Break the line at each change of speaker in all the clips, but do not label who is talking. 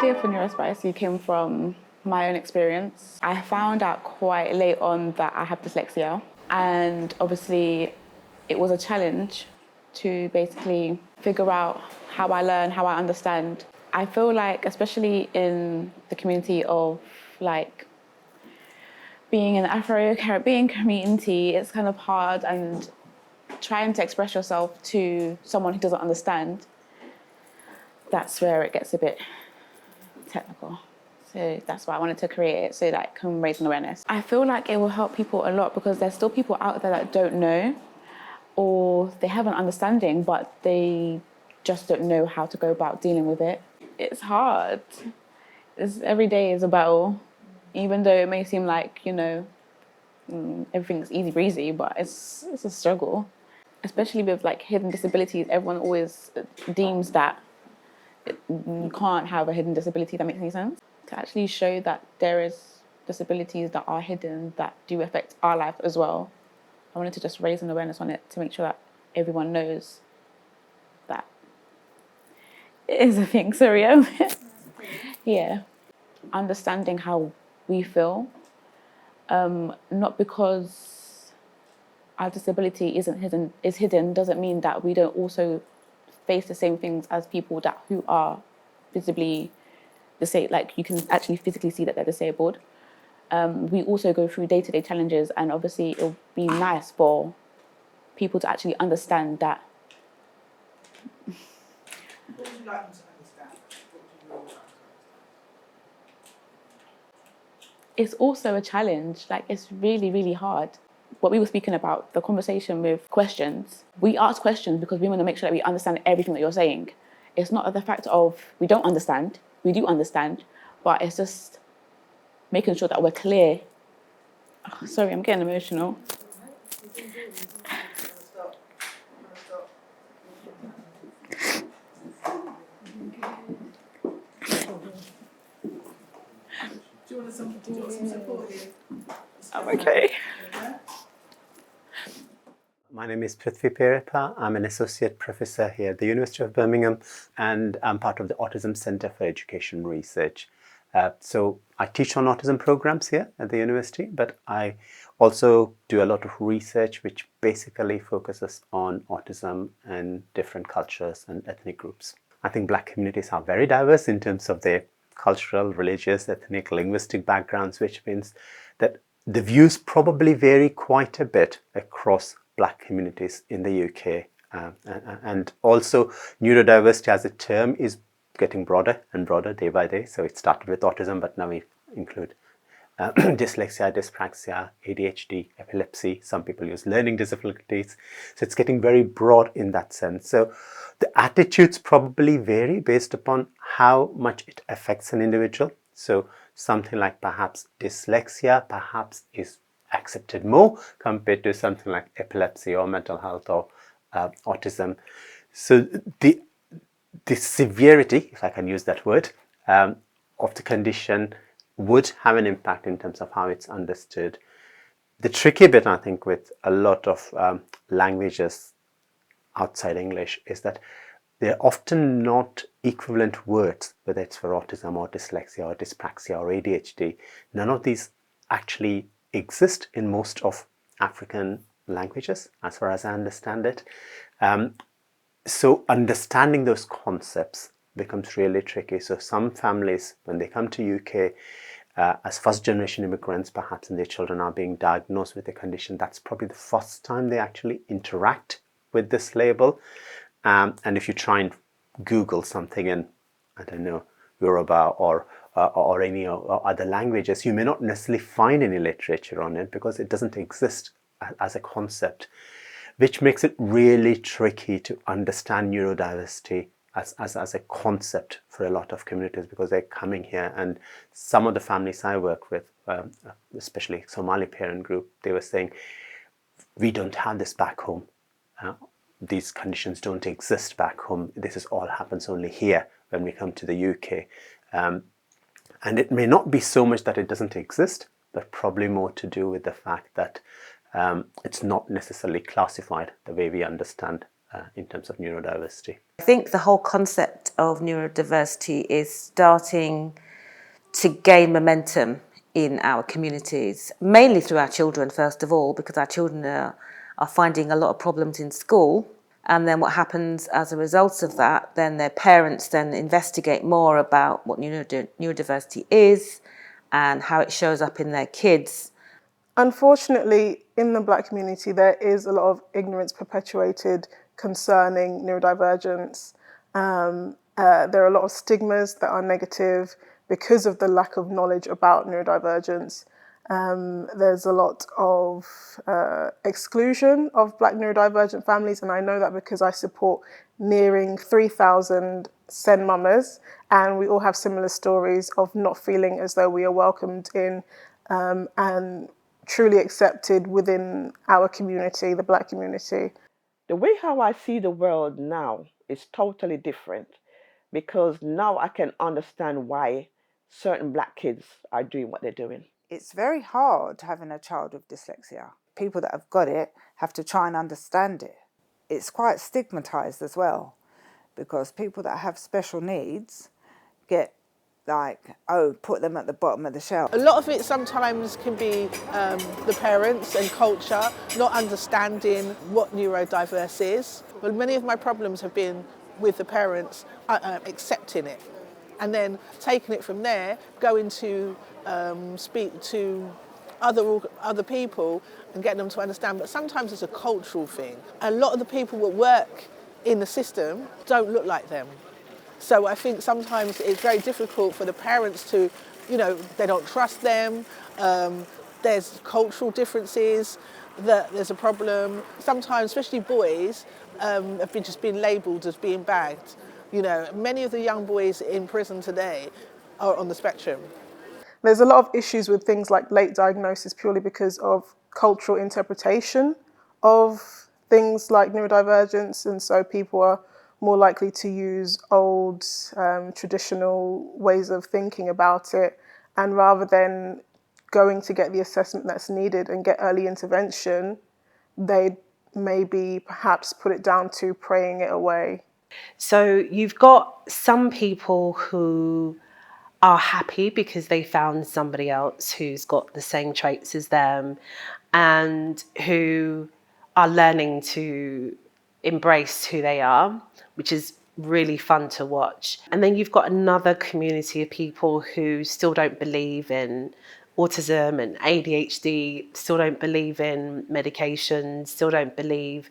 idea for NeuroSpicy came from my own experience. I found out quite late on that I have dyslexia, and obviously it was a challenge to basically figure out how I learn, how I understand. I feel like, especially in the community of like being in the Afro-Caribbean community, it's kind of hard, and trying to express yourself to someone who doesn't understand, that's where it gets a bit technical. So that's why I wanted to create it, so that it can raise an awareness. I feel like it will help people a lot because there's still people out there that don't know, or they have an understanding, but they just don't know how to go about dealing with it. It's hard. Every day is a battle, even though it may seem like, you know, everything's easy breezy, but it's a struggle. Especially with like hidden disabilities, everyone always deems that you can't have a hidden disability. That makes any sense? To actually show that there is disabilities that are hidden that do affect our life as well. I wanted to just raise an awareness on it to make sure that everyone knows that it is a thing. Sorry, yeah. Understanding how we feel, not because our disability is hidden doesn't mean that we don't also face the same things as people who are visibly disabled. Like, you can actually physically see that they're disabled. We also go through day-to-day challenges, and obviously it'll be nice for people to actually understand that.
What would you like them to understand? What would you like?
It's also a challenge. Like, it's really, really hard. What we were speaking about, the conversation with questions, we ask questions because we want to make sure that we understand everything that you're saying. It's not the fact of we don't understand, we do understand, but it's just making sure that we're clear. Oh, sorry, I'm getting emotional.
Do you want some support here?
I'm okay.
My name is Phithvi Perepa. I'm an associate professor here at the University of Birmingham, and I'm part of the Autism Centre for Education Research. So I teach on autism programs here at the university, but I also do a lot of research which basically focuses on autism and different cultures and ethnic groups. I think Black communities are very diverse in terms of their cultural, religious, ethnic, linguistic backgrounds, which means that the views probably vary quite a bit across Black communities in the UK. And also neurodiversity as a term is getting broader and broader day by day. So it started with autism, but now we include dyslexia, dyspraxia, ADHD, epilepsy. Some people use learning disabilities. So it's getting very broad in that sense. So the attitudes probably vary based upon how much it affects an individual. So something like perhaps dyslexia perhaps is accepted more compared to something like epilepsy or mental health or autism. So the severity, if I can use that word, of the condition would have an impact in terms of how it's understood. The tricky bit, I think, with a lot of languages outside English is that they're often not equivalent words, whether it's for autism or dyslexia or dyspraxia or ADHD. None of these actually exist in most of African languages, as far as I understand it. So understanding those concepts becomes really tricky. So some families, when they come to UK as first-generation immigrants, perhaps, and their children are being diagnosed with a condition, that's probably the first time they actually interact with this label. And if you try and Google something in, I don't know, Yoruba or any other languages, you may not necessarily find any literature on it because it doesn't exist as a concept, which makes it really tricky to understand neurodiversity as a concept for a lot of communities, because they're coming here, and some of the families I work with, especially Somali parent group, they were saying, we don't have this back home. These conditions don't exist back home. This is all happens only here when we come to the UK. And it may not be so much that it doesn't exist, but probably more to do with the fact that it's not necessarily classified the way we understand in terms of neurodiversity.
I think the whole concept of neurodiversity is starting to gain momentum in our communities, mainly through our children, first of all, because our children are finding a lot of problems in school. And then what happens as a result of that, then their parents then investigate more about what neurodiversity is and how it shows up in their kids.
Unfortunately, in the Black community, there is a lot of ignorance perpetuated concerning neurodivergence. There are a lot of stigmas that are negative because of the lack of knowledge about neurodivergence. There's a lot of exclusion of Black neurodivergent families, and I know that because I support nearing 3,000 Sen mamas, and we all have similar stories of not feeling as though we are welcomed in and truly accepted within our community, the Black community.
The way how I see the world now is totally different, because now I can understand why certain Black kids are doing what they're doing.
It's very hard having a child with dyslexia. People that have got it have to try and understand it. It's quite stigmatised as well, because people that have special needs get like, oh, put them at the bottom of the shelf.
A lot of it sometimes can be the parents and culture not understanding what neurodiverse is. Well, many of my problems have been with the parents accepting it, and then taking it from there, going to speak to other people and get them to understand. But sometimes it's a cultural thing. A lot of the people that work in the system don't look like them. So I think sometimes it's very difficult for the parents to, they don't trust them. There's cultural differences, that there's a problem. Sometimes, especially boys, have just been labelled as being bagged. Many of the young boys in prison today are on the spectrum.
There's a lot of issues with things like late diagnosis purely because of cultural interpretation of things like neurodivergence, and so people are more likely to use old traditional ways of thinking about it, and rather than going to get the assessment that's needed and get early intervention, they maybe perhaps put it down to praying it away.
So you've got some people who are happy because they found somebody else who's got the same traits as them and who are learning to embrace who they are, which is really fun to watch. And then you've got another community of people who still don't believe in autism and ADHD, still don't believe in medication, still don't believe,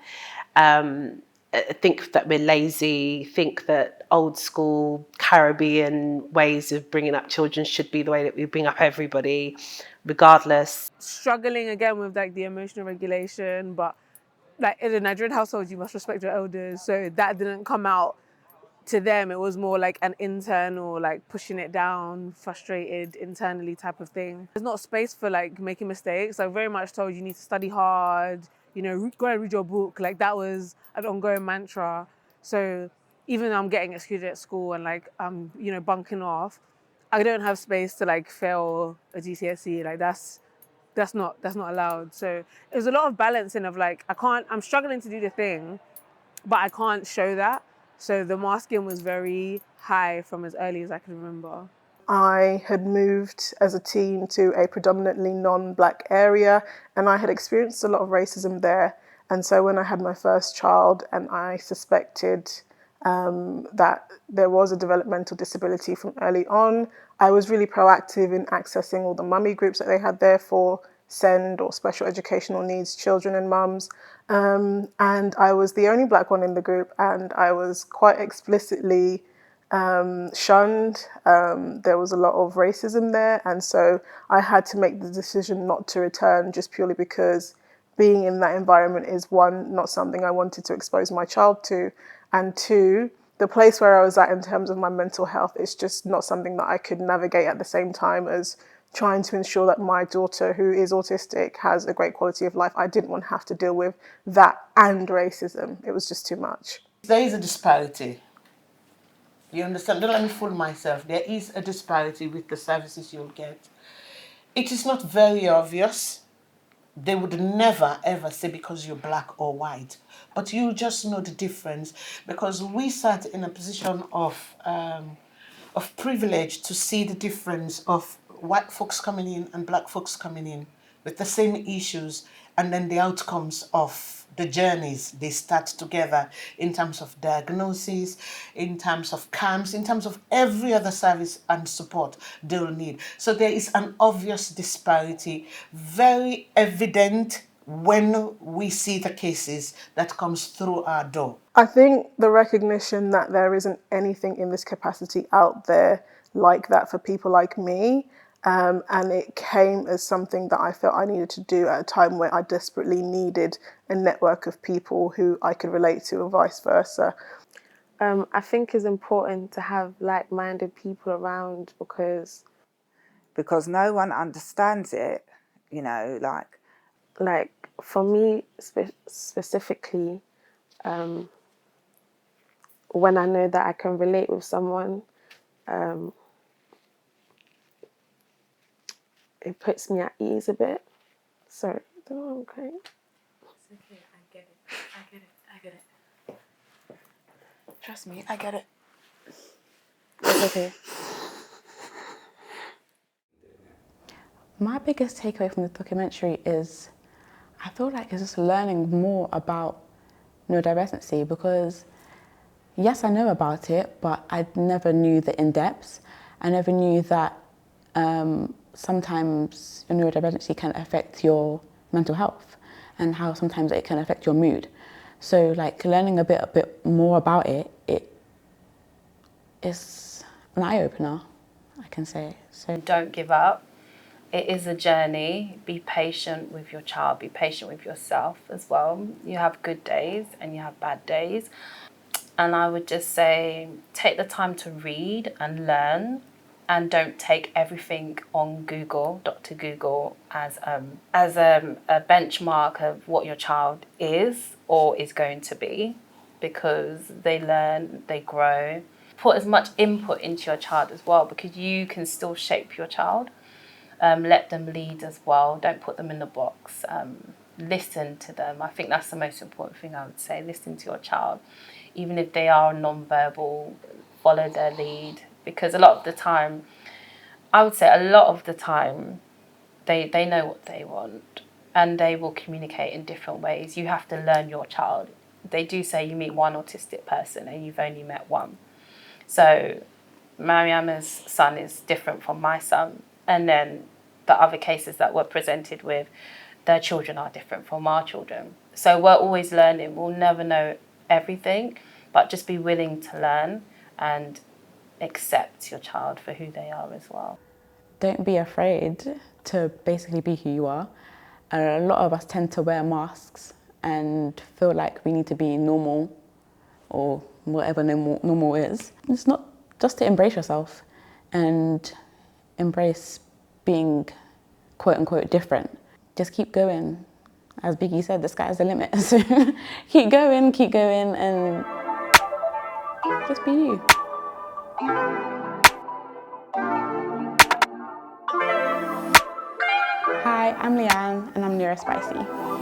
think that we're lazy, think that old school Caribbean ways of bringing up children should be the way that we bring up everybody, regardless.
Struggling again with like the emotional regulation, but like in a Nigerian household, you must respect your elders. So that didn't come out to them. It was more like an internal, like pushing it down, frustrated internally type of thing. There's not space for like making mistakes. I very much told you need to study hard, go and read your book. Like that was an ongoing mantra. So even though I'm getting excluded at school and like I'm, bunking off, I don't have space to like fail a GCSE. Like that's not allowed. So it was a lot of balancing of like, I'm struggling to do the thing, but I can't show that. So the masking was very high from as early as I can remember.
I had moved as a teen to a predominantly non-Black area, and I had experienced a lot of racism there. And so when I had my first child and I suspected that there was a developmental disability from early on, I was really proactive in accessing all the mummy groups that they had there for SEND or special educational needs children and mums. And I was the only Black one in the group, and I was quite explicitly shunned. There was a lot of racism there, and so I had to make the decision not to return, just purely because being in that environment is, one, not something I wanted to expose my child to, and two, the place where I was at in terms of my mental health is just not something that I could navigate at the same time as trying to ensure that my daughter, who is autistic, has a great quality of life. I didn't want to have to deal with that and racism. It was just too much.
There is a disparity. You understand? Don't let me fool myself. There is a disparity with the services you'll get. It is not very obvious they would never ever say because you're black or white, but you just know the difference, because we sat in a position of privilege to see the difference of white folks coming in and black folks coming in with the same issues, and then the outcomes of the journeys they start together in terms of diagnosis, in terms of camps, in terms of every other service and support they'll need. So there is an obvious disparity, very evident when we see the cases that comes through our door.
I think the recognition that there isn't anything in this capacity out there like that for people like me, and it came as something that I felt I needed to do at a time where I desperately needed a network of people who I could relate to, or vice versa.
I think it's important to have like-minded people around because
no one understands it, you know,
like for me specifically, when I know that I can relate with someone, it puts me at ease a bit. Sorry, I don't know why I'm crying.
It's okay, I get it. Trust me, I get it.
It's okay.
My biggest takeaway from the documentary is I feel like it's just learning more about neurodiversity, because yes, I know about it, but I never knew the in-depths. I never knew that sometimes your neurodiversity can affect your mental health and how sometimes it can affect your mood. So like learning a bit more about it, it is an eye-opener, I can say. So
don't give up. It is a journey. Be patient with your child. Be patient with yourself as well. You have good days and you have bad days. And I would just say, take the time to read and learn, and don't take everything on Google, Dr. Google, as a benchmark of what your child is or is going to be, because they learn, they grow. Put as much input into your child as well, because you can still shape your child. Let them lead as well. Don't put them in the box. Listen to them. I think that's the most important thing I would say. Listen to your child. Even if they are non-verbal, follow their lead. Because a lot of the time, I would say a lot of the time, they know what they want and they will communicate in different ways. You have to learn your child. They do say you meet one autistic person and you've only met one. So Mariama's son is different from my son. And then the other cases that were presented with, their children are different from our children. So we're always learning. We'll never know everything, but just be willing to learn and accept your child for who they are as well.
Don't be afraid to basically be who you are. A lot of us tend to wear masks and feel like we need to be normal or whatever normal is. It's not just to embrace yourself and embrace being quote unquote different. Just keep going. As Biggie said, the sky's the limit. So keep going and just be you. Hi, I'm Leanne and I'm NeuroSpicy.